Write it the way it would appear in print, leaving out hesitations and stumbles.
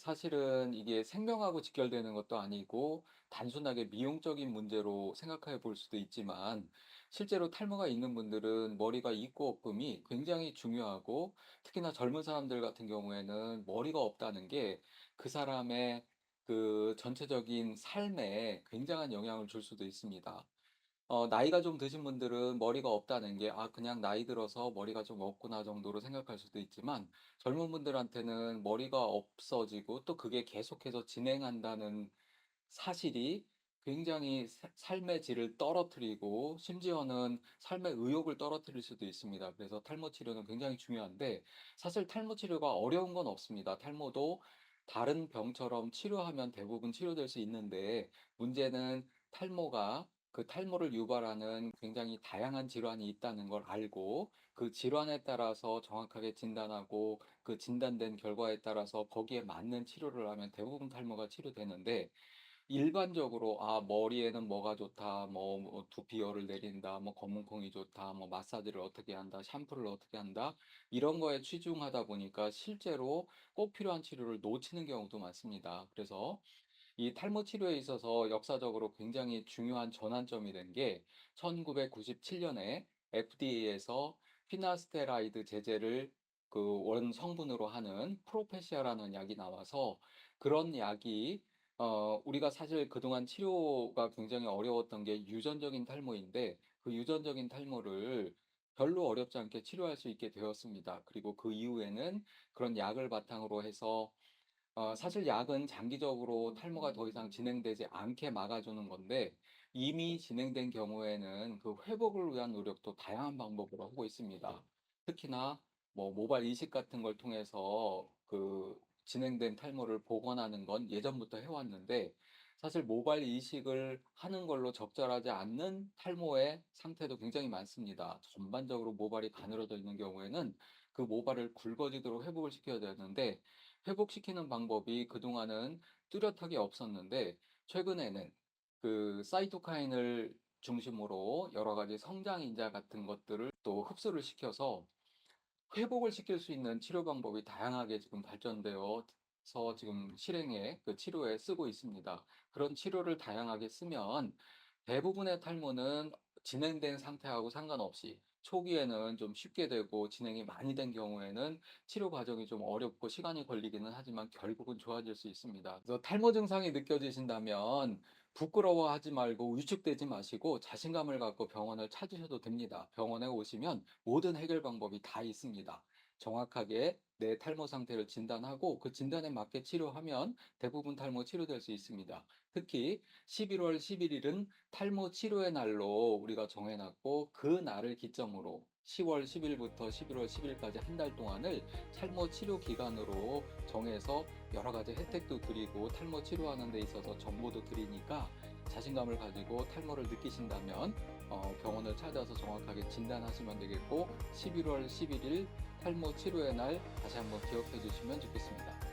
사실은 이게 생명하고 직결되는 것도 아니고 단순하게 미용적인 문제로 생각해 볼 수도 있지만 실제로 탈모가 있는 분들은 머리가 있고 없음이 굉장히 중요하고 특히나 젊은 사람들 같은 경우에는 머리가 없다는 게 그 사람의 그 전체적인 삶에 굉장한 영향을 줄 수도 있습니다. 나이가 좀 드신 분들은 머리가 없다는 게 '아 그냥 나이 들어서 머리가 좀 없구나.' 정도로 생각할 수도 있지만 젊은 분들한테는 머리가 없어지고 또 그게 계속해서 진행한다는 사실이 굉장히 삶의 질을 떨어뜨리고 심지어는 삶의 의욕을 떨어뜨릴 수도 있습니다. 그래서 탈모 치료는 굉장히 중요한데 사실 탈모 치료가 어려운 건 없습니다. 탈모도 다른 병처럼 치료하면 대부분 치료될 수 있는데 문제는 탈모가 그 탈모를 유발하는 굉장히 다양한 질환이 있다는 걸 알고 그 질환에 따라서 정확하게 진단하고 그 진단된 결과에 따라서 거기에 맞는 치료를 하면 대부분 탈모가 치료되는데 일반적으로 '아 머리에는 뭐가 좋다. 뭐 두피열을 내린다. 뭐 검은콩이 좋다. 뭐 마사지를 어떻게 한다. 샴푸를 어떻게 한다.' 이런 거에 치중하다 보니까 실제로 꼭 필요한 치료를 놓치는 경우도 많습니다. 그래서 이 탈모 치료에 있어서 역사적으로 굉장히 중요한 전환점이 된 게 1997 년에 FDA에서 피나스테라이드 제제를 그 원성분으로 하는 프로페시아라는 약이 나와서 그런 약이 우리가 사실 그동안 치료가 굉장히 어려웠던 게 유전적인 탈모인데 그 유전적인 탈모를 별로 어렵지 않게 치료할 수 있게 되었습니다. 그리고 그 이후에는 그런 약을 바탕으로 해서 사실 약은 장기적으로 탈모가 더 이상 진행되지 않게 막아주는 건데 이미 진행된 경우에는 그 회복을 위한 노력도 다양한 방법으로 하고 있습니다. 특히나 뭐 모발 이식 같은 걸 통해서 그 진행된 탈모를 복원하는 건 예전부터 해왔는데 사실 모발 이식을 하는 걸로 적절하지 않는 탈모의 상태도 굉장히 많습니다. 전반적으로 모발이 가늘어져 있는 경우에는 그 모발을 굵어지도록 회복을 시켜야 되는데 회복시키는 방법이 그동안은 뚜렷하게 없었는데 최근에는 그 사이토카인을 중심으로 여러 가지 성장 인자 같은 것들을 또 흡수를 시켜서 회복을 시킬 수 있는 치료 방법이 다양하게 지금 발전되어서 지금 실행에 그 치료에 쓰고 있습니다. 그런 치료를 다양하게 쓰면 대부분의 탈모는 진행된 상태하고 상관없이 초기에는 좀 쉽게 되고 진행이 많이 된 경우에는 치료 과정이 좀 어렵고 시간이 걸리기는 하지만 결국은 좋아질 수 있습니다. 그래서 탈모 증상이 느껴지신다면 부끄러워하지 말고 위축되지 마시고 자신감을 갖고 병원을 찾으셔도 됩니다. 병원에 오시면 모든 해결 방법이 다 있습니다. 정확하게 내 탈모 상태를 진단하고 그 진단에 맞게 치료하면 대부분 탈모 치료될 수 있습니다. 특히 11월 11일은 탈모 치료의 날로 우리가 정해놨고 그 날을 기점으로 10월 10일부터 11월 10일까지 한 달 동안을 탈모 치료 기간으로 정해서 여러 가지 혜택도 드리고 탈모 치료하는 데 있어서 정보도 드리니까 자신감을 가지고 탈모를 느끼신다면 병원을 찾아서 정확하게 진단하시면 되겠고 11월 11일 탈모 치료의 날 다시 한번 기억해 주시면 좋겠습니다.